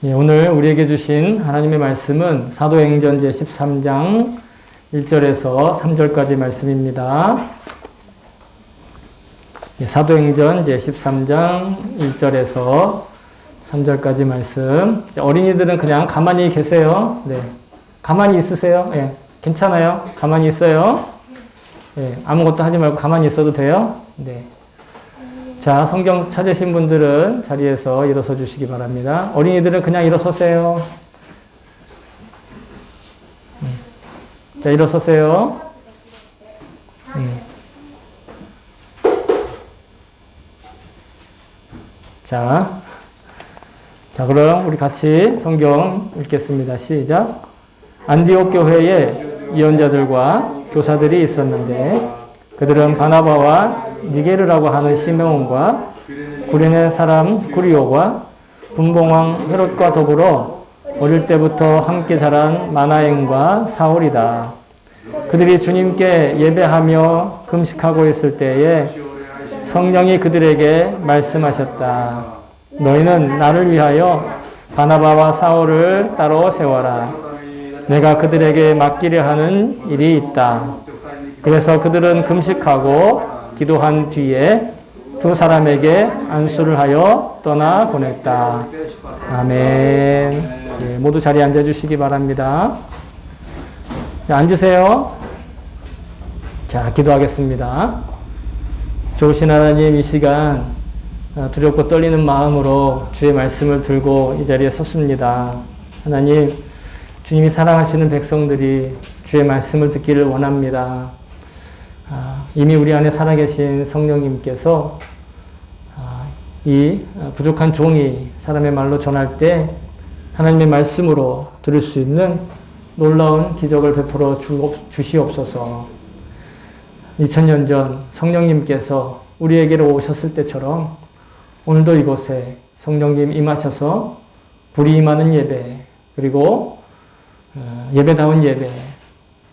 예, 오늘 우리에게 주신 하나님의 말씀은 사도행전 제13장 1절에서 3절까지 말씀입니다. 예, 사도행전 제13장 1절에서 3절까지 말씀. 어린이들은 그냥 가만히 계세요. 네, 가만히 있으세요. 예, 괜찮아요. 가만히 있어요. 예, 아무것도 하지 말고 가만히 있어도 돼요. 네. 자, 성경 찾으신 분들은 자리에서 일어서 주시기 바랍니다. 어린이들은 그냥 일어서세요. 자, 일어서세요. 자, 그럼 우리 같이 성경 읽겠습니다. 시작. 안디옥 교회에 예언자들과 교사들이 있었는데 그들은 바나바와 니게르라고 하는 시므온과 구레네 사람 구리오가 분봉왕 헤롯과 더불어 어릴 때부터 함께 자란 마나행과 사울이다. 그들이 주님께 예배하며 금식하고 있을 때에 성령이 그들에게 말씀하셨다. 너희는 나를 위하여 바나바와 사울을 따로 세워라. 내가 그들에게 맡기려 하는 일이 있다. 그래서 그들은 금식하고 기도한 뒤에 두 사람에게 안수를 하여 떠나 보냈다. 아멘. 예, 모두 자리에 앉아주시기 바랍니다. 자, 앉으세요. 자, 기도하겠습니다. 좋으신 하나님, 이 시간 두렵고 떨리는 마음으로 주의 말씀을 들고 이 자리에 섰습니다. 하나님, 주님이 사랑하시는 백성들이 주의 말씀을 듣기를 원합니다. 이미 우리 안에 살아계신 성령님께서 이 부족한 종이 사람의 말로 전할 때 하나님의 말씀으로 들을 수 있는 놀라운 기적을 베풀어 주시옵소서. 2000년 전 성령님께서 우리에게로 오셨을 때처럼 오늘도 이곳에 성령님 임하셔서 불이 임하는 예배, 그리고 예배다운 예배,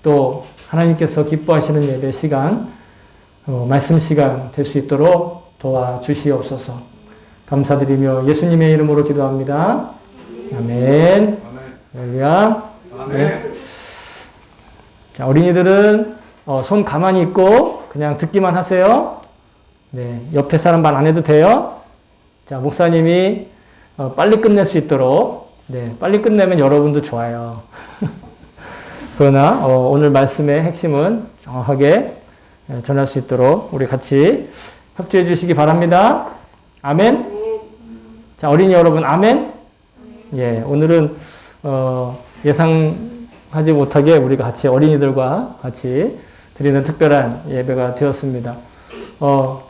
또 하나님께서 기뻐하시는 예배 시간, 말씀 시간 될 수 있도록 도와주시옵소서. 감사드리며 예수님의 이름으로 기도합니다. 아멘. 할렐루야. 네. 자, 어린이들은 손 가만히 있고 그냥 듣기만 하세요. 네, 옆에 사람 말 안 해도 돼요. 자, 목사님이 빨리 끝낼 수 있도록, 네, 빨리 끝내면 여러분도 좋아요. 그러나 오늘 말씀의 핵심은 정확하게 전할 수 있도록 우리 같이 협조해 주시기 바랍니다. 아멘. 자, 어린이 여러분, 아멘. 예, 오늘은 예상하지 못하게 우리가 같이 어린이들과 같이 드리는 특별한 예배가 되었습니다.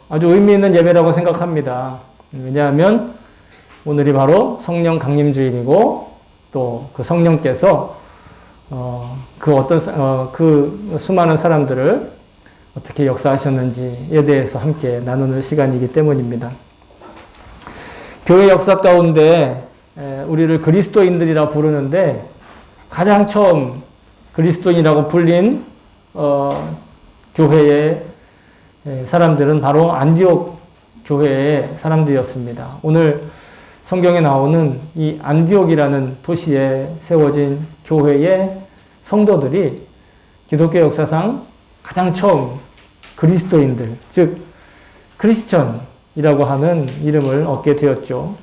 아주 의미 있는 예배라고 생각합니다. 왜냐하면 오늘이 바로 성령 강림주일이고 또 그 성령께서 그 수많은 사람들을 어떻게 역사하셨는지에 대해서 함께 나누는 시간이기 때문입니다. 교회 역사 가운데 우리를 그리스도인들이라 부르는데 가장 처음 그리스도인이라고 불린 교회의 사람들은 바로 안디옥 교회의 사람들이었습니다. 오늘 성경에 나오는 이 안디옥이라는 도시에 세워진 교회의 성도들이 기독교 역사상 가장 처음 그리스도인들, 즉 크리스천이라고 하는 이름을 얻게 되었죠.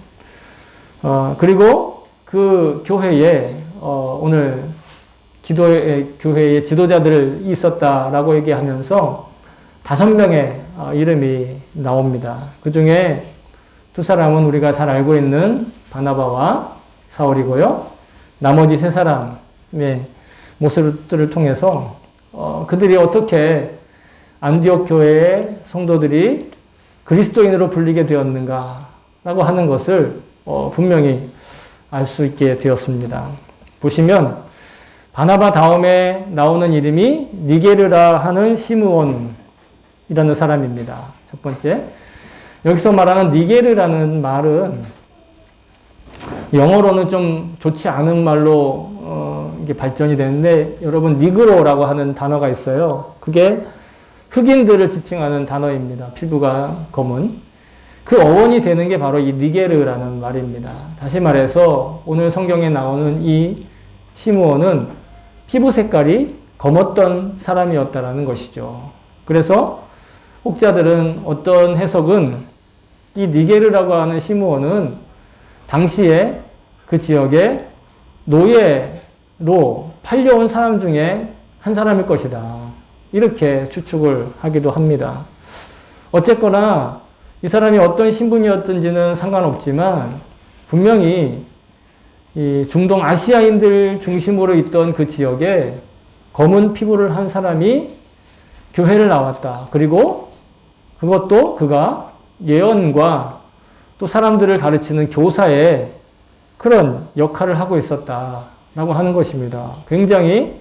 그리고 그 교회에 오늘 교회의 지도자들이 있었다라고 얘기하면서 5명의 이름이 나옵니다. 그 중에 두 사람은 우리가 잘 알고 있는 바나바와 사울이고요. 나머지 3사람의 모습들을 통해서 그들이 어떻게 안디옥 교회의 성도들이 그리스도인으로 불리게 되었는가라고 하는 것을 분명히 알 수 있게 되었습니다. 보시면 바나바 다음에 나오는 이름이 니게르라 하는 시므온이라는 사람입니다. 첫 번째. 여기서 말하는 니게르라는 말은 영어로는 좀 좋지 않은 말로 이게 발전이 되는데 여러분 니그로라고 하는 단어가 있어요. 그게 흑인들을 지칭하는 단어입니다. 피부가 검은. 그 어원이 되는 게 바로 이 니게르라는 말입니다. 다시 말해서 오늘 성경에 나오는 이 시므온은 피부 색깔이 검었던 사람이었다라는 것이죠. 그래서 혹자들은 어떤 해석은 이 니게르라고 하는 시므온은 당시에 그 지역에 노예로 팔려온 사람 중에 한 사람일 것이다. 이렇게 추측을 하기도 합니다. 어쨌거나 이 사람이 어떤 신분이었든지는 상관없지만 분명히 이 중동 아시아인들 중심으로 있던 그 지역에 검은 피부를 한 사람이 교회를 나왔다. 그리고 그것도 그가 예언과 또 사람들을 가르치는 교사의 그런 역할을 하고 있었다라고 하는 것입니다. 굉장히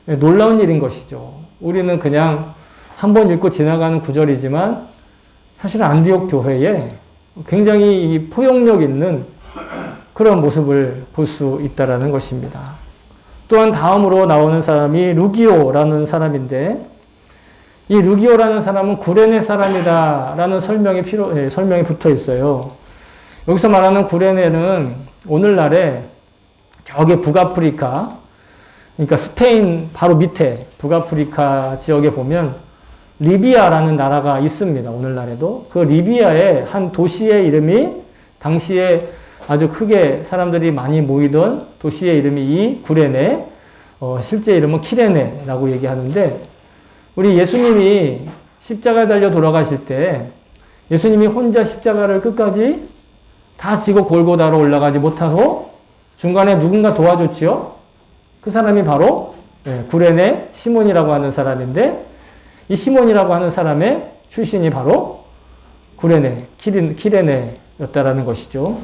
놀라운 일인 것이죠. 우리는 그냥 한번 읽고 지나가는 구절이지만 사실 안디옥 교회에 굉장히 이 포용력 있는 그런 모습을 볼 수 있다라는 것입니다. 또한 다음으로 나오는 사람이 루기오라는 사람인데 이 루기오라는 사람은 구레네 사람이다라는 설명이 붙어 있어요. 여기서 말하는 구레네는 오늘날의 저기 북아프리카, 그러니까 스페인 바로 밑에 북아프리카 지역에 보면 리비아라는 나라가 있습니다. 오늘날에도. 그 리비아의 한 도시의 이름이 당시에 아주 크게 사람들이 많이 모이던 도시의 이름이 이 구레네, 실제 이름은 키레네라고 얘기하는데 우리 예수님이 십자가에 달려 돌아가실 때 예수님이 혼자 십자가를 끝까지 다 지고 골고다로 올라가지 못하고 중간에 누군가 도와줬지요. 그 사람이 바로 구레네 시몬이라고 하는 사람인데 이 시몬이라고 하는 사람의 출신이 바로 구레네, 키레네였다라는 것이죠.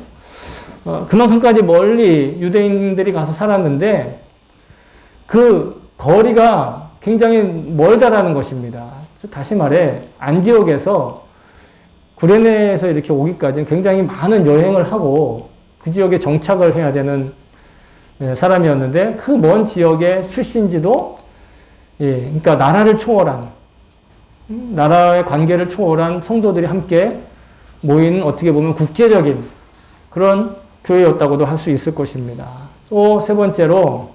그만큼까지 멀리 유대인들이 가서 살았는데 그 거리가 굉장히 멀다라는 것입니다. 다시 말해 안디옥에서 구레네에서 이렇게 오기까지는 굉장히 많은 여행을 하고 그 지역에 정착을 해야 되는 사람이었는데 그 먼 지역의 출신지도 그러니까 나라를 초월한 나라의 관계를 초월한 성도들이 함께 모인 어떻게 보면 국제적인 그런 교회였다고도 할 수 있을 것입니다. 또 세 번째로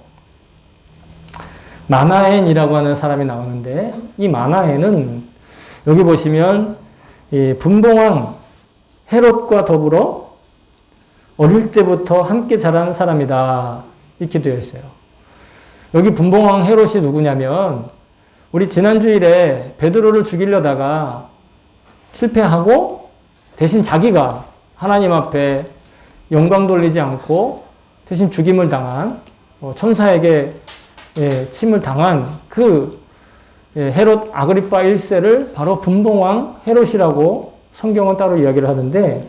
마나엔이라고 하는 사람이 나오는데 이 마나엔은 여기 보시면 이 분봉왕 헤롯과 더불어 어릴 때부터 함께 자란 사람이다 이렇게 되어 있어요. 여기 분봉왕 헤롯이 누구냐면 우리 지난주일에 베드로를 죽이려다가 실패하고 대신 자기가 하나님 앞에 영광 돌리지 않고 대신 죽임을 당한 천사에게 침을 당한 그 헤롯 아그리파 1세를 바로 분봉왕 헤롯이라고 성경은 따로 이야기를 하는데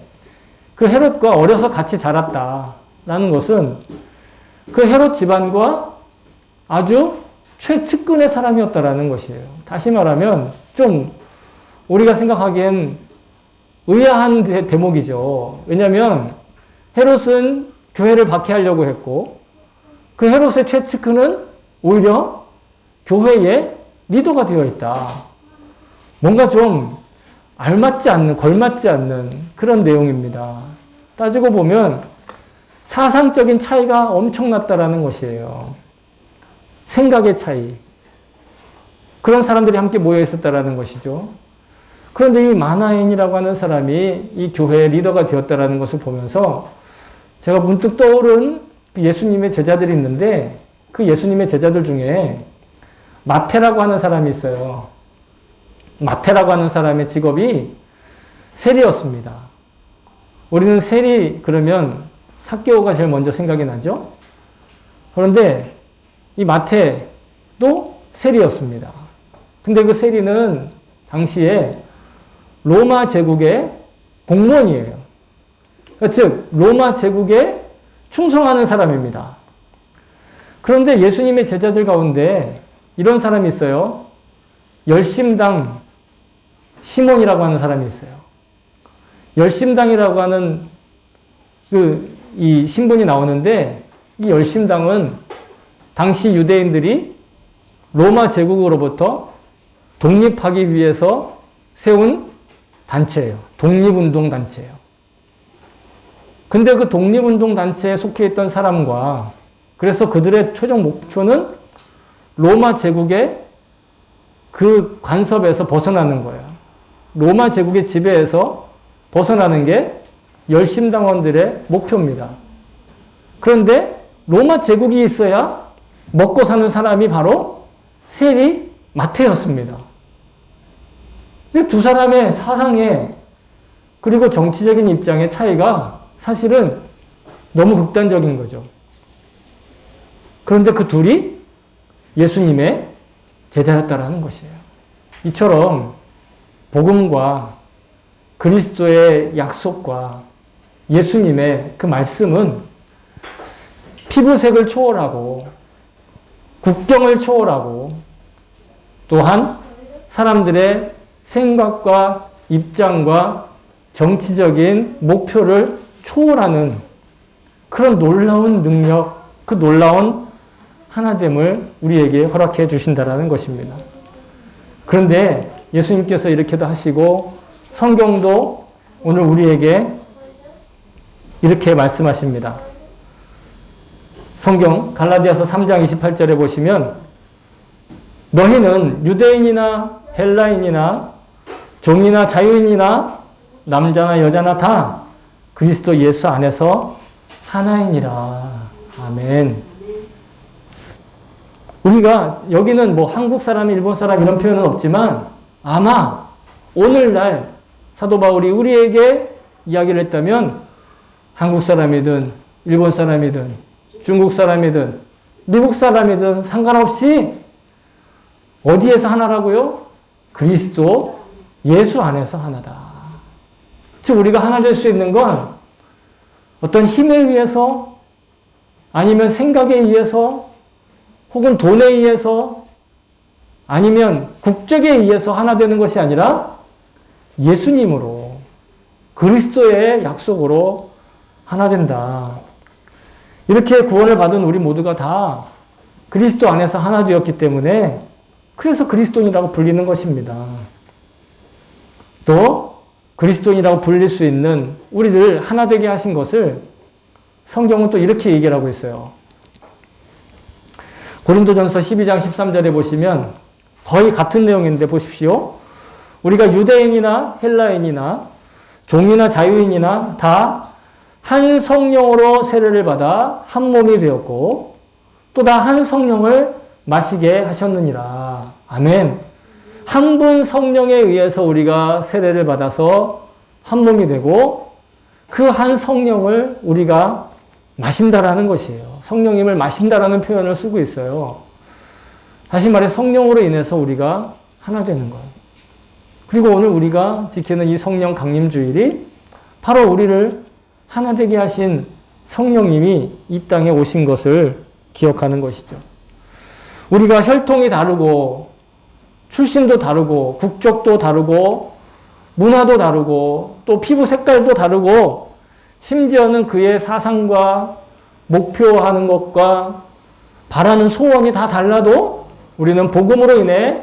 그 헤롯과 어려서 같이 자랐다라는 것은 그 헤롯 집안과 아주 최측근의 사람이었다라는 것이에요. 다시 말하면 좀 우리가 생각하기엔 의아한 대목이죠. 왜냐하면 헤롯은 교회를 박해하려고 했고 그 헤롯의 최측근은 오히려 교회의 리더가 되어 있다. 뭔가 좀 알맞지 않는, 걸맞지 않는 그런 내용입니다. 따지고 보면 사상적인 차이가 엄청났다라는 것이에요. 생각의 차이. 그런 사람들이 함께 모여 있었다라는 것이죠. 그런데 이 마나엔이라고 하는 사람이 이 교회의 리더가 되었다라는 것을 보면서 제가 문득 떠오른 예수님의 제자들이 있는데 그 예수님의 제자들 중에 마태라고 하는 사람이 있어요. 마태라고 하는 사람의 직업이 세리였습니다. 우리는 세리 그러면 삭개오가 제일 먼저 생각이 나죠? 그런데 이 마태도 세리였습니다. 근데 그 세리는 당시에 로마 제국의 공무원이에요. 즉 로마 제국에 충성하는 사람입니다. 그런데 예수님의 제자들 가운데 이런 사람이 있어요. 열심당 시몬이라고 하는 사람이 있어요. 열심당이라고 하는 이 신분이 나오는데 이 열심당은 당시 유대인들이 로마 제국으로부터 독립하기 위해서 세운 단체예요. 독립운동단체예요. 근데 그 독립운동단체에 속해 있던 사람과 그래서 그들의 최종 목표는 로마 제국의 그 간섭에서 벗어나는 거예요. 로마 제국의 지배에서 벗어나는 게 열심당원들의 목표입니다. 그런데 로마 제국이 있어야 먹고 사는 사람이 바로 세리 마태였습니다. 근데 두 사람의 사상에 그리고 정치적인 입장의 차이가 사실은 너무 극단적인 거죠. 그런데 그 둘이 예수님의 제자였다라는 것이에요. 이처럼 복음과 그리스도의 약속과 예수님의 그 말씀은 피부색을 초월하고 국경을 초월하고 또한 사람들의 생각과 입장과 정치적인 목표를 초월하는 그런 놀라운 능력, 그 놀라운 하나됨을 우리에게 허락해 주신다라는 것입니다. 그런데 예수님께서 이렇게도 하시고 성경도 오늘 우리에게 이렇게 말씀하십니다. 성경 갈라디아서 3장 28절에 보시면 너희는 유대인이나 헬라인이나 종이나 자유인이나 남자나 여자나 다 그리스도 예수 안에서 하나이니라. 아멘. 우리가 여기는 뭐 한국 사람, 일본 사람 이런 표현은 없지만 아마 오늘날 사도 바울이 우리에게 이야기를 했다면 한국 사람이든 일본 사람이든 중국 사람이든 미국 사람이든 상관없이 어디에서 하나라고요? 그리스도 예수 안에서 하나다. 즉 우리가 하나 될 수 있는 건 어떤 힘에 의해서 아니면 생각에 의해서 혹은 돈에 의해서 아니면 국적에 의해서 하나 되는 것이 아니라 예수님으로 그리스도의 약속으로 하나 된다. 이렇게 구원을 받은 우리 모두가 다 그리스도 안에서 하나 되었기 때문에 그래서 그리스도인이라고 불리는 것입니다. 또 그리스도인이라고 불릴 수 있는 우리를 하나 되게 하신 것을 성경은 또 이렇게 얘기를 하고 있어요. 고린도전서 12장 13절에 보시면 거의 같은 내용인데 보십시오. 우리가 유대인이나 헬라인이나 종이나 자유인이나 다 한 성령으로 세례를 받아 한 몸이 되었고 또 다 한 성령을 마시게 하셨느니라. 아멘. 한 분 성령에 의해서 우리가 세례를 받아서 한 몸이 되고 그 한 성령을 우리가 마신다라는 것이에요. 성령님을 마신다라는 표현을 쓰고 있어요. 다시 말해 성령으로 인해서 우리가 하나 되는 거예요. 그리고 오늘 우리가 지키는 이 성령 강림 주일이 바로 우리를 하나 되게 하신 성령님이 이 땅에 오신 것을 기억하는 것이죠. 우리가 혈통이 다르고 출신도 다르고 국적도 다르고 문화도 다르고 또 피부 색깔도 다르고 심지어는 그의 사상과 목표하는 것과 바라는 소원이 다 달라도 우리는 복음으로 인해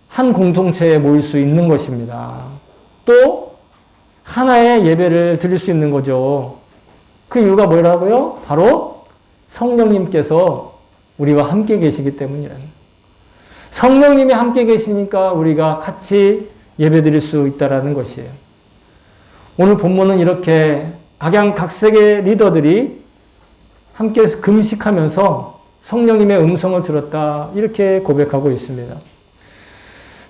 한 공동체에 모일 수 있는 것입니다. 또 하나의 예배를 드릴 수 있는 거죠. 그 이유가 뭐라고요? 바로 성령님께서 우리와 함께 계시기 때문이라는. 성령님이 함께 계시니까 우리가 같이 예배 드릴 수 있다는 것이에요. 오늘 본문은 이렇게 각양각색의 리더들이 함께 금식하면서 성령님의 음성을 들었다 이렇게 고백하고 있습니다.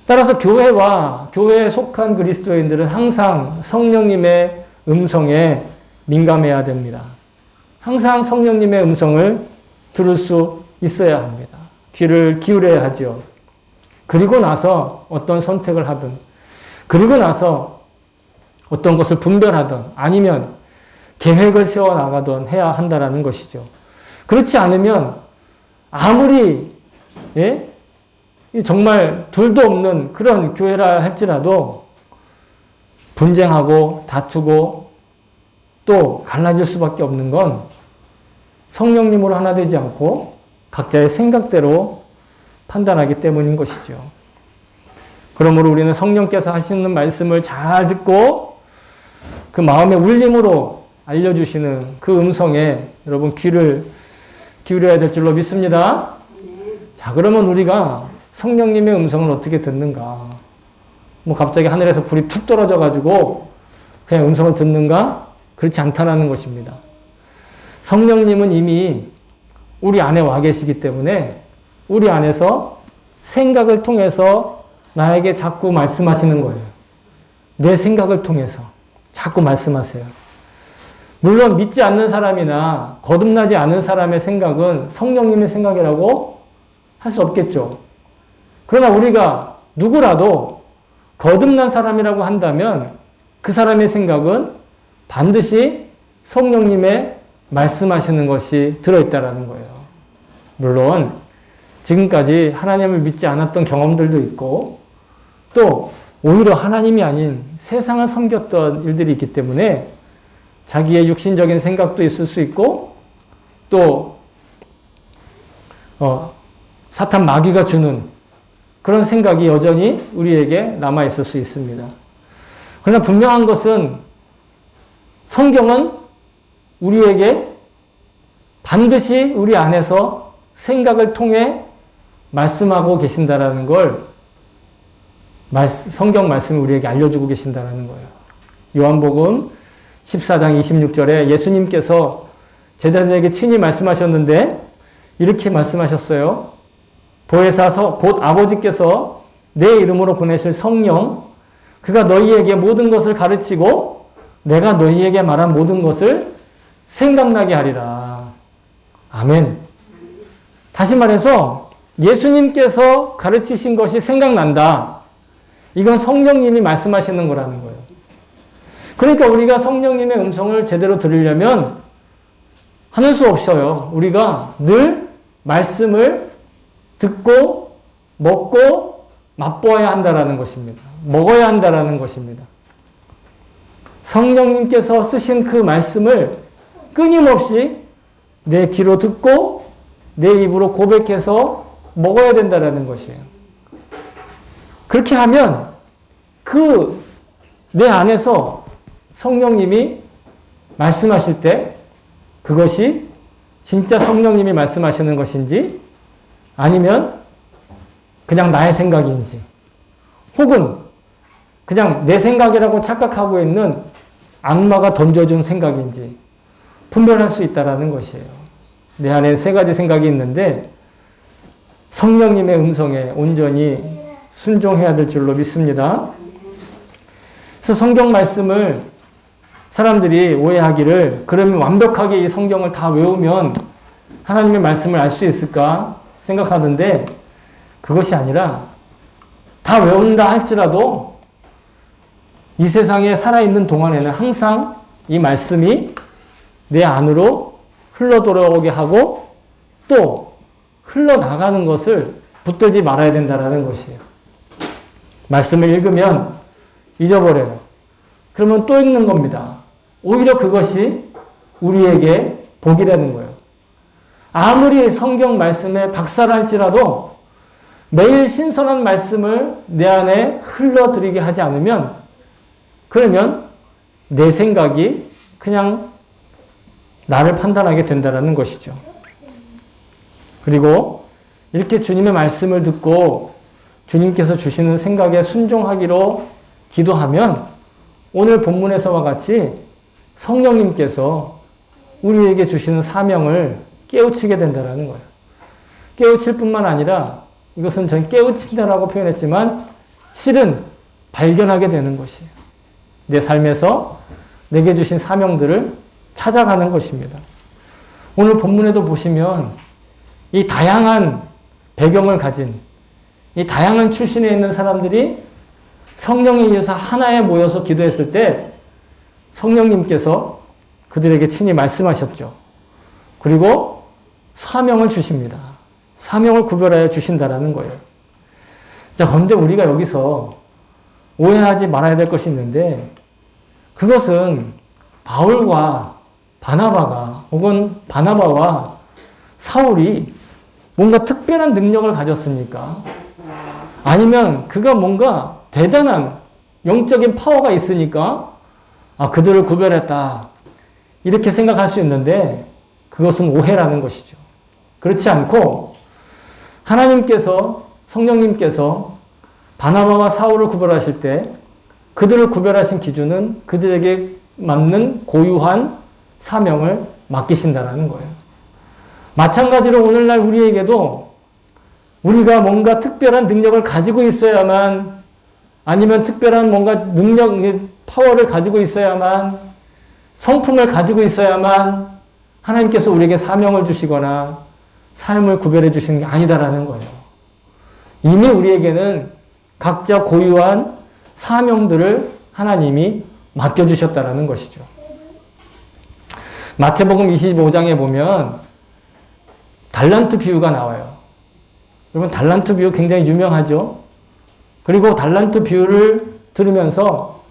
따라서 교회와 교회에 속한 그리스도인들은 항상 성령님의 음성에 민감해야 됩니다. 항상 성령님의 음성을 들을 수 있어야 합니다. 귀를 기울여야 하죠. 그리고 나서 어떤 선택을 하든 그리고 나서 어떤 것을 분별하든 아니면 계획을 세워나가든 해야 한다는 것이죠. 그렇지 않으면 아무리 정말 둘도 없는 그런 교회라 할지라도 분쟁하고 다투고 또 갈라질 수밖에 없는 건 성령님으로 하나 되지 않고 각자의 생각대로 판단하기 때문인 것이죠. 그러므로 우리는 성령께서 하시는 말씀을 잘 듣고 그 마음의 울림으로 알려주시는 그 음성에 여러분 귀를 기울여야 될 줄로 믿습니다. 자, 그러면 우리가 성령님의 음성을 어떻게 듣는가? 뭐 갑자기 하늘에서 불이 툭 떨어져가지고 그냥 음성을 듣는가? 그렇지 않다라는 것입니다. 성령님은 이미 우리 안에 와 계시기 때문에 우리 안에서 생각을 통해서 나에게 자꾸 말씀하시는 거예요. 내 생각을 통해서 자꾸 말씀하세요. 물론 믿지 않는 사람이나 거듭나지 않은 사람의 생각은 성령님의 생각이라고 할 수 없겠죠. 그러나 우리가 누구라도 거듭난 사람이라고 한다면 그 사람의 생각은 반드시 성령님의 말씀하시는 것이 들어있다라는 거예요. 물론 지금까지 하나님을 믿지 않았던 경험들도 있고 또 오히려 하나님이 아닌 세상을 섬겼던 일들이 있기 때문에 자기의 육신적인 생각도 있을 수 있고 또 사탄 마귀가 주는 그런 생각이 여전히 우리에게 남아 있을 수 있습니다. 그러나 분명한 것은 성경은 우리에게 반드시 우리 안에서 생각을 통해 말씀하고 계신다라는 걸 성경 말씀이 우리에게 알려주고 계신다라는 거예요. 요한복음 14장 26절에 예수님께서 제자들에게 친히 말씀하셨는데 이렇게 말씀하셨어요. 보혜사 곧 아버지께서 내 이름으로 보내실 성령 그가 너희에게 모든 것을 가르치고 내가 너희에게 말한 모든 것을 생각나게 하리라. 아멘. 다시 말해서 예수님께서 가르치신 것이 생각난다. 이건 성령님이 말씀하시는 거라는 거예요. 그러니까 우리가 성령님의 음성을 제대로 들으려면 하는 수 없어요. 우리가 늘 말씀을 듣고 먹고 맛보아야 한다라는 것입니다. 먹어야 한다라는 것입니다. 성령님께서 쓰신 그 말씀을 끊임없이 내 귀로 듣고 내 입으로 고백해서 먹어야 된다라는 것이에요. 그렇게 하면 그 내 안에서 성령님이 말씀하실 때 그것이 진짜 성령님이 말씀하시는 것인지 아니면 그냥 나의 생각인지 혹은 그냥 내 생각이라고 착각하고 있는 악마가 던져준 생각인지 분별할 수 있다는 것이에요. 내 안에 세 가지 생각이 있는데 성령님의 음성에 온전히 순종해야 될 줄로 믿습니다. 그래서 성경 말씀을 사람들이 오해하기를 그러면 완벽하게 이 성경을 다 외우면 하나님의 말씀을 알 수 있을까 생각하는데 그것이 아니라 다 외운다 할지라도 이 세상에 살아있는 동안에는 항상 이 말씀이 내 안으로 흘러 들어오게 하고 또 흘러나가는 것을 붙들지 말아야 된다는 것이에요. 말씀을 읽으면 잊어버려요. 그러면 또 읽는 겁니다. 오히려 그것이 우리에게 복이라는 거예요. 아무리 성경 말씀에 박살할지라도 매일 신선한 말씀을 내 안에 흘러들이게 하지 않으면 그러면 내 생각이 그냥 나를 판단하게 된다는 것이죠. 그리고 이렇게 주님의 말씀을 듣고 주님께서 주시는 생각에 순종하기로 기도하면 오늘 본문에서와 같이 성령님께서 우리에게 주시는 사명을 깨우치게 된다는 거예요. 깨우칠 뿐만 아니라 이것은 전 깨우친다라고 표현했지만 실은 발견하게 되는 것이에요. 내 삶에서 내게 주신 사명들을 찾아가는 것입니다. 오늘 본문에도 보시면 이 다양한 배경을 가진 이 다양한 출신에 있는 사람들이 성령에 의해서 하나에 모여서 기도했을 때 성령님께서 그들에게 친히 말씀하셨죠. 그리고 사명을 주십니다. 사명을 구별하여 주신다라는 거예요. 자, 그런데 우리가 여기서 오해하지 말아야 될 것이 있는데 그것은 바울과 바나바가 혹은 바나바와 사울이 뭔가 특별한 능력을 가졌습니까? 아니면 그가 뭔가 대단한 영적인 파워가 있으니까 그들을 구별했다. 이렇게 생각할 수 있는데 그것은 오해라는 것이죠. 그렇지 않고 하나님께서, 성령님께서 바나바와 사울을 구별하실 때 그들을 구별하신 기준은 그들에게 맞는 고유한 사명을 맡기신다는 거예요. 마찬가지로 오늘날 우리에게도 우리가 뭔가 특별한 능력을 가지고 있어야만, 아니면 특별한 뭔가 능력, 파워를 가지고 있어야만, 성품을 가지고 있어야만 하나님께서 우리에게 사명을 주시거나 삶을 구별해 주시는 게 아니다라는 거예요. 이미 우리에게는 각자 고유한 사명들을 하나님이 맡겨주셨다라는 것이죠. 마태복음 25장에 보면 달란트 비유가 나와요. 여러분, 달란트 비유 굉장히 유명하죠? 그리고 달란트 비유를 들으면서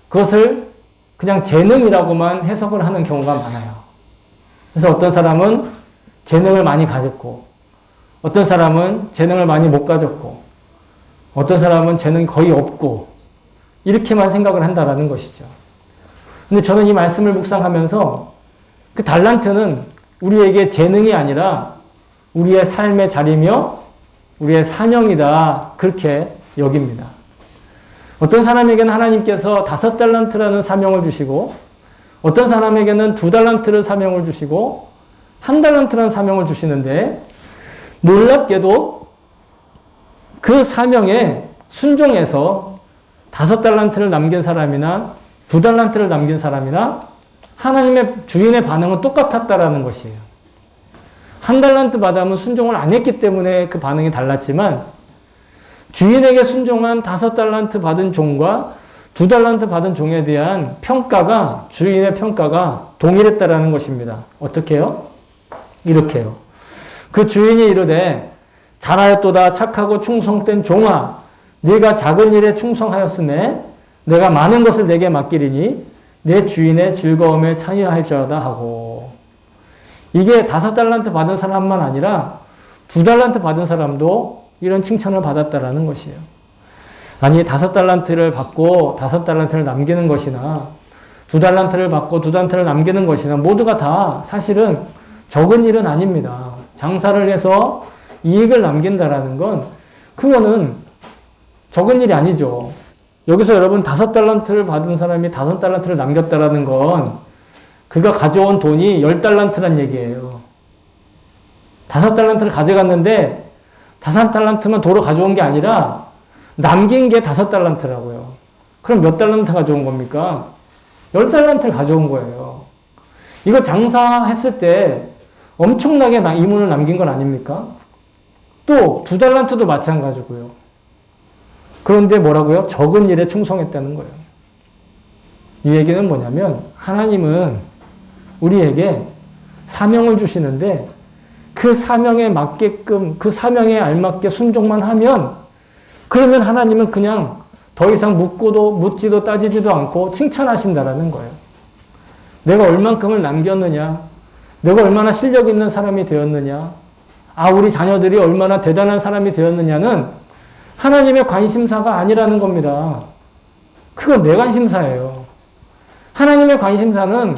그것을 그냥 재능이라고만 해석을 하는 경우가 많아요. 그래서 어떤 사람은 재능을 많이 가졌고, 어떤 사람은 재능을 많이 못 가졌고, 어떤 사람은 재능이 거의 없고, 이렇게만 생각을 한다라는 것이죠. 근데 저는 이 말씀을 묵상하면서 그 달란트는 우리에게 재능이 아니라 우리의 삶의 자리며 우리의 사명이다. 그렇게 여깁니다. 어떤 사람에게는 하나님께서 5달란트라는 사명을 주시고, 어떤 사람에게는 2달란트를 사명을 주시고, 1달란트라는 사명을 주시는데, 놀랍게도 그 사명에 순종해서 5달란트를 남긴 사람이나 2달란트를 남긴 사람이나 하나님의 주인의 반응은 똑같았다라는 것이에요. 1달란트 받으면 순종을 안 했기 때문에 그 반응이 달랐지만, 주인에게 순종한 5달란트 받은 종과 2달란트 받은 종에 대한 평가가, 주인의 평가가 동일했다라는 것입니다. 어떻게 해요? 이렇게요. 그 주인이 이르되 잘하였도다 착하고 충성된 종아, 네가 작은 일에 충성하였음에 내가 많은 것을 내게 맡기리니 내 주인의 즐거움에 참여할지어다 하고, 이게 5달란트 받은 사람만 아니라 2달란트 받은 사람도 이런 칭찬을 받았다라는 것이에요. 아니, 5달란트를 받고 5달란트를 남기는 것이나 2달란트를 받고 2달란트를 남기는 것이나 모두가 다 사실은 적은 일은 아닙니다. 장사를 해서 이익을 남긴다라는 건 그거는 적은 일이 아니죠. 여기서 여러분 5달란트를 받은 사람이 5달란트를 남겼다라는 건 그가 가져온 돈이 10달란트란 얘기예요. 5달란트를 가져갔는데 5달란트만 도로 가져온 게 아니라 남긴 게 5달란트라고요. 그럼 몇 달란트 가져온 겁니까? 10달란트를 가져온 거예요. 이거 장사했을 때 엄청나게 이문을 남긴 건 아닙니까? 또 2달란트도 마찬가지고요. 그런데 뭐라고요? 적은 일에 충성했다는 거예요. 이 얘기는 뭐냐면 하나님은 우리에게 사명을 주시는데 그 사명에 맞게끔, 그 사명에 알맞게 순종만 하면, 그러면 하나님은 그냥 더 이상 묻지도 따지지도 않고 칭찬하신다라는 거예요. 내가 얼만큼을 남겼느냐, 내가 얼마나 실력 있는 사람이 되었느냐, 우리 자녀들이 얼마나 대단한 사람이 되었느냐는 하나님의 관심사가 아니라는 겁니다. 그건 내 관심사예요. 하나님의 관심사는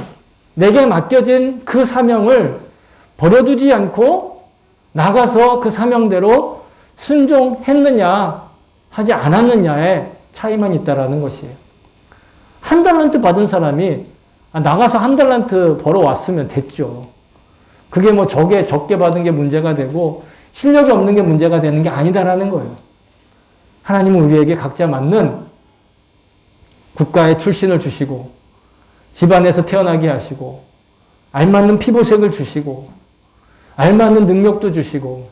내게 맡겨진 그 사명을 버려두지 않고 나가서 그 사명대로 순종했느냐 하지 않았느냐의 차이만 있다라는 것이에요. 1달란트 받은 사람이 나가서 1달란트 벌어왔으면 됐죠. 그게 뭐 적게 받은 게 문제가 되고 실력이 없는 게 문제가 되는 게 아니다라는 거예요. 하나님은 우리에게 각자 맞는 국가의 출신을 주시고 집안에서 태어나게 하시고 알맞는 피부색을 주시고 알맞는 능력도 주시고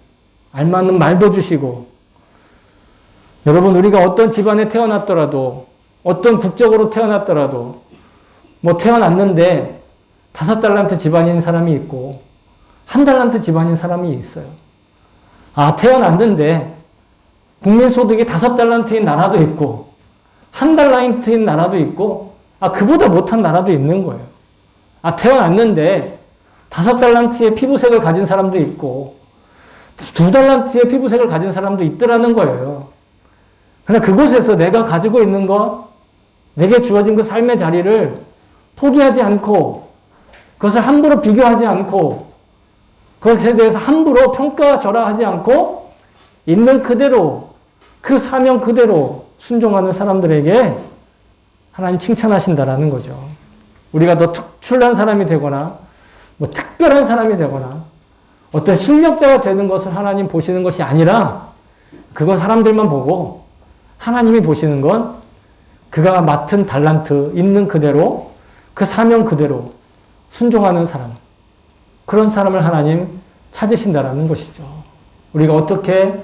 알맞는 말도 주시고, 여러분, 우리가 어떤 집안에 태어났더라도 어떤 국적으로 태어났더라도 뭐 태어났는데 5달란트 집안인 사람이 있고 1달란트 집안인 사람이 있어요. 태어났는데 국민소득이 5달란트인 나라도 있고 1달란트인 나라도 있고 그보다 못한 나라도 있는 거예요. 태어났는데 5달란트의 피부색을 가진 사람도 있고 2달란트의 피부색을 가진 사람도 있더라는 거예요. 그러나 그곳에서 내가 가지고 있는 것, 내게 주어진 그 삶의 자리를 포기하지 않고 그것을 함부로 비교하지 않고 그것에 대해서 함부로 평가절하하지 않고 있는 그대로 그 사명 그대로 순종하는 사람들에게 하나님 칭찬하신다라는 거죠. 우리가 더 특출난 사람이 되거나 뭐 특별한 사람이 되거나 어떤 실력자가 되는 것을 하나님 보시는 것이 아니라 그건 사람들만 보고 하나님이 보시는 건 그가 맡은 달란트 있는 그대로 그 사명 그대로 순종하는 사람, 그런 사람을 하나님 찾으신다라는 것이죠. 우리가 어떻게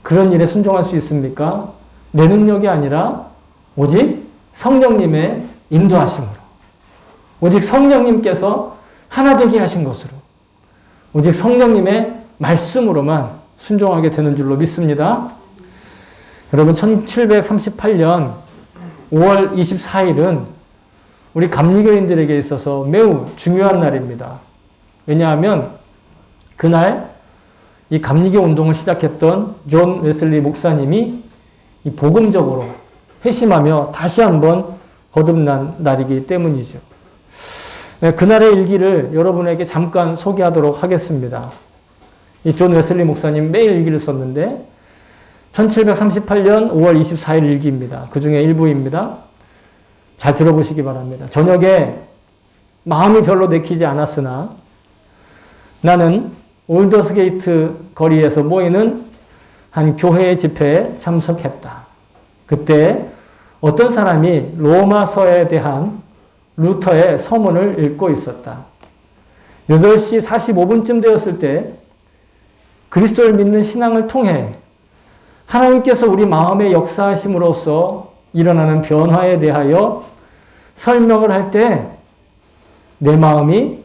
그런 일에 순종할 수 있습니까? 내 능력이 아니라 오직 성령님의 인도하심으로, 오직 성령님께서 하나 되게 하신 것으로, 오직 성령님의 말씀으로만 순종하게 되는 줄로 믿습니다. 여러분, 1738년 5월 24일은 우리 감리교인들에게 있어서 매우 중요한 날입니다. 왜냐하면 그날 이 감리교 운동을 시작했던 존 웨슬리 목사님이 이 복음적으로 회심하며 다시 한번 거듭난 날이기 때문이죠. 그날의 일기를 여러분에게 잠깐 소개하도록 하겠습니다. 이 존 웨슬리 목사님 매일 일기를 썼는데 1738년 5월 24일 일기입니다. 그 중에 일부입니다. 잘 들어보시기 바랍니다. 저녁에 마음이 별로 내키지 않았으나 나는 올더스게이트 거리에서 모이는 한 교회의 집회에 참석했다. 그때 어떤 사람이 로마서에 대한 루터의 서문을 읽고 있었다. 8시 45분쯤 되었을 때 그리스도를 믿는 신앙을 통해 하나님께서 우리 마음에 역사하심으로써 일어나는 변화에 대하여 설명을 할 때 내 마음이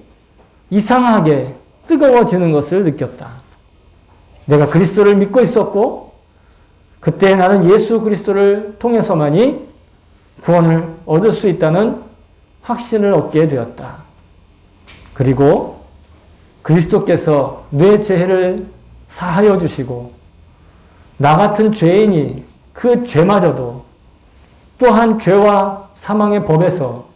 이상하게 뜨거워지는 것을 느꼈다. 내가 그리스도를 믿고 있었고 그때 나는 예수 그리스도를 통해서만이 구원을 얻을 수 있다는 확신을 얻게 되었다. 그리고 그리스도께서 내 죄를 사하여 주시고 나 같은 죄인이 그 죄마저도 또한 죄와 사망의 법에서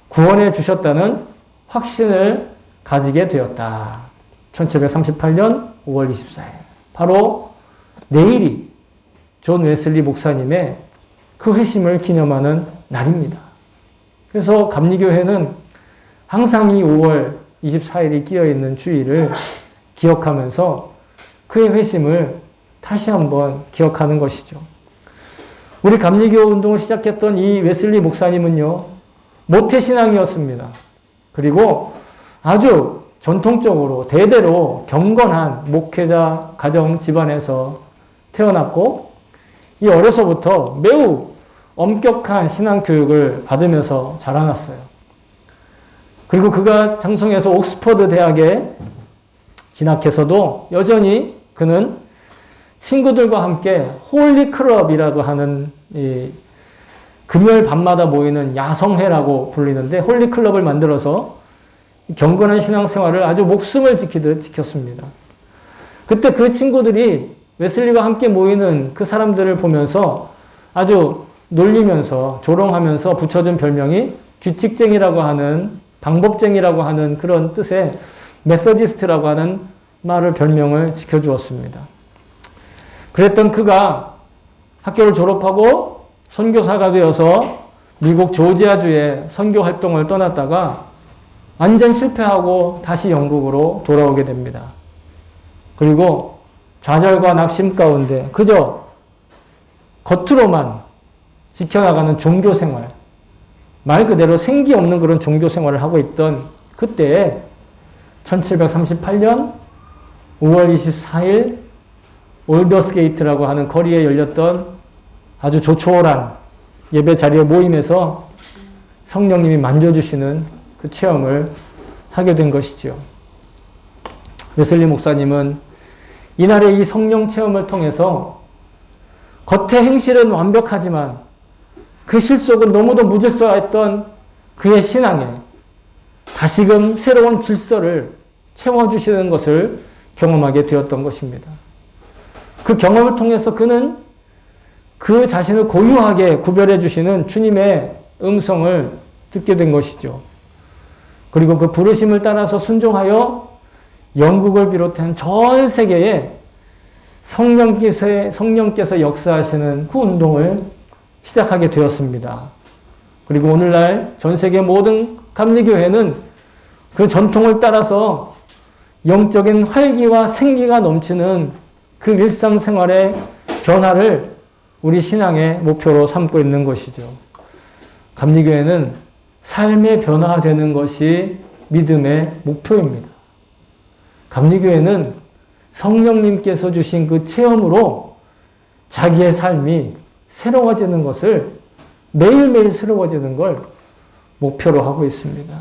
구원해 주셨다는 확신을 가지게 되었다. 1738년 5월 24일. 바로 내일이 존 웨슬리 목사님의 그 회심을 기념하는 날입니다. 그래서 감리교회는 항상 이 5월 24일이 끼어있는 주일을 기억하면서 그의 회심을 다시 한번 기억하는 것이죠. 우리 감리교 운동을 시작했던 이 웨슬리 목사님은요, 모태신앙이었습니다. 그리고 아주 전통적으로 대대로 경건한 목회자 가정 집안에서 태어났고, 이 어려서부터 매우 엄격한 신앙 교육을 받으면서 자라났어요. 그리고 그가 장성해서 옥스퍼드 대학에 진학해서도 여전히 그는 친구들과 함께 홀리 클럽이라고 하는 이 금요일 밤마다 모이는 야성회라고 불리는데 홀리 클럽을 만들어서 경건한 신앙생활을 아주 목숨을 지키듯 지켰습니다. 그때 그 친구들이 웨슬리와 함께 모이는 그 사람들을 보면서 아주 놀리면서 조롱하면서 붙여준 별명이 규칙쟁이라고 하는, 방법쟁이라고 하는 그런 뜻의 메서디스트라고 하는 말을 별명을 지켜주었습니다. 그랬던 그가 학교를 졸업하고 선교사가 되어서 미국 조지아주에 선교 활동을 떠났다가 완전 실패하고 다시 영국으로 돌아오게 됩니다. 그리고 좌절과 낙심 가운데 그저 겉으로만 지켜나가는 종교생활, 말 그대로 생기 없는 그런 종교생활을 하고 있던 그때에 1738년 5월 24일 올더스게이트라고 하는 거리에 열렸던 아주 조촐한 예배 자리에 모임에서 성령님이 만져주시는 그 체험을 하게 된 것이죠. 웨슬리 목사님은 이날의 이 성령 체험을 통해서 겉의 행실은 완벽하지만 그 실속은 너무도 무질서했던 그의 신앙에 다시금 새로운 질서를 채워주시는 것을 경험하게 되었던 것입니다. 그 경험을 통해서 그는 그 자신을 고유하게 구별해 주시는 주님의 음성을 듣게 된 것이죠. 그리고 그 부르심을 따라서 순종하여 영국을 비롯한 전 세계에 성령께서 역사하시는 그 운동을 시작하게 되었습니다. 그리고 오늘날 전 세계 모든 감리교회는 그 전통을 따라서 영적인 활기와 생기가 넘치는 그 일상생활의 변화를 우리 신앙의 목표로 삼고 있는 것이죠. 감리교회는 삶의 변화되는 것이 믿음의 목표입니다. 감리교회는 성령님께서 주신 그 체험으로 자기의 삶이 새로워지는 것을 매일매일 새로워지는 걸 목표로 하고 있습니다.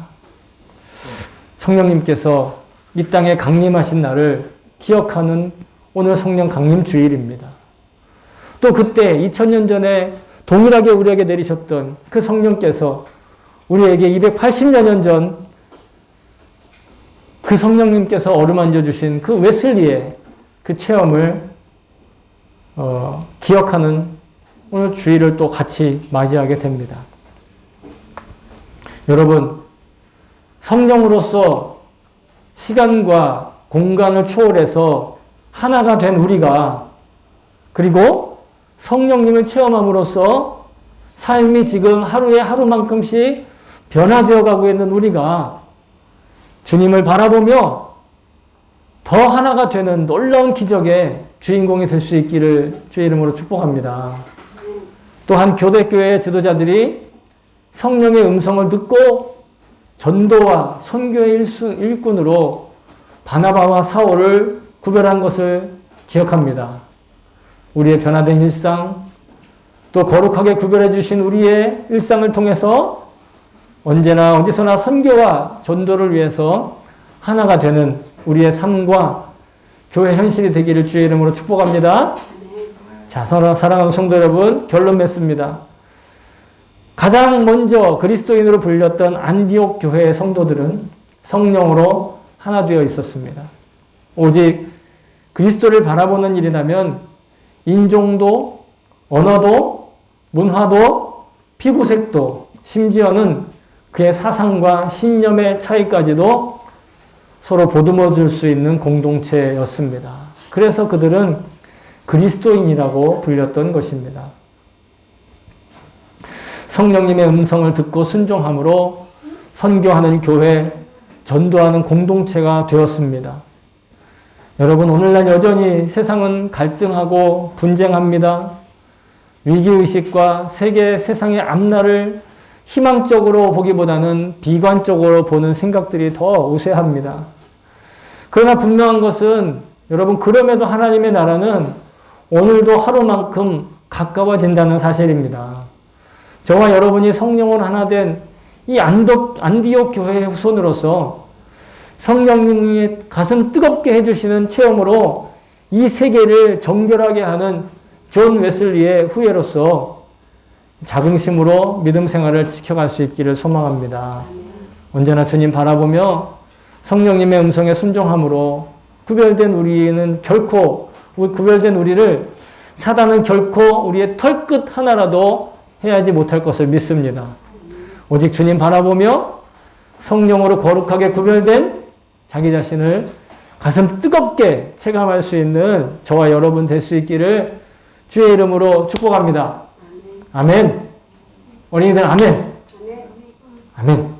성령님께서 이 땅에 강림하신 날을 기억하는 오늘 성령 강림 주일입니다. 또 그때 2000년 전에 동일하게 우리에게 내리셨던 그 성령께서 우리에게 280여 년 전 그 성령님께서 어루만져 주신 그 웨슬리의 그 체험을 기억하는 오늘 주일을 또 같이 맞이하게 됩니다. 여러분, 성령으로서 시간과 공간을 초월해서 하나가 된 우리가, 그리고 성령님을 체험함으로써 삶이 지금 하루에 하루만큼씩 변화되어 가고 있는 우리가 주님을 바라보며 더 하나가 되는 놀라운 기적의 주인공이 될 수 있기를 주의 이름으로 축복합니다. 또한 교대교회 지도자들이 성령의 음성을 듣고 전도와 선교의 일꾼으로 바나바와 사울을 구별한 것을 기억합니다. 우리의 변화된 일상, 또 거룩하게 구별해 주신 우리의 일상을 통해서 언제나 어디서나 선교와 전도를 위해서 하나가 되는 우리의 삶과 교회 현실이 되기를 주의 이름으로 축복합니다. 자, 사랑하는 성도 여러분, 결론 맺습니다. 가장 먼저 그리스도인으로 불렸던 안디옥 교회의 성도들은 성령으로 하나 되어 있었습니다. 오직 그리스도를 바라보는 일이라면 인종도, 언어도, 문화도, 피부색도, 심지어는 그의 사상과 신념의 차이까지도 서로 보듬어 줄 수 있는 공동체였습니다. 그래서 그들은 그리스도인이라고 불렸던 것입니다. 성령님의 음성을 듣고 순종함으로 선교하는 교회, 전도하는 공동체가 되었습니다. 여러분, 오늘날 여전히 세상은 갈등하고 분쟁합니다. 위기의식과 세상의 앞날을 희망적으로 보기보다는 비관적으로 보는 생각들이 더 우세합니다. 그러나 분명한 것은 여러분, 그럼에도 하나님의 나라는 오늘도 하루만큼 가까워진다는 사실입니다. 저와 여러분이 성령으로 하나 된 이 안디옥 교회의 후손으로서 성령님이 가슴 뜨겁게 해주시는 체험으로 이 세계를 정결하게 하는 존 웨슬리의 후예로서 자긍심으로 믿음 생활을 지켜갈 수 있기를 소망합니다. 언제나 주님 바라보며 성령님의 음성에 순종함으로 구별된 우리를 사단은 결코 우리의 털끝 하나라도 해하지 못할 것을 믿습니다. 오직 주님 바라보며 성령으로 거룩하게 구별된 자기 자신을 가슴 뜨겁게 체감할 수 있는 저와 여러분 될 수 있기를 주의 이름으로 축복합니다. 아멘. 어린이들 아멘. 아멘.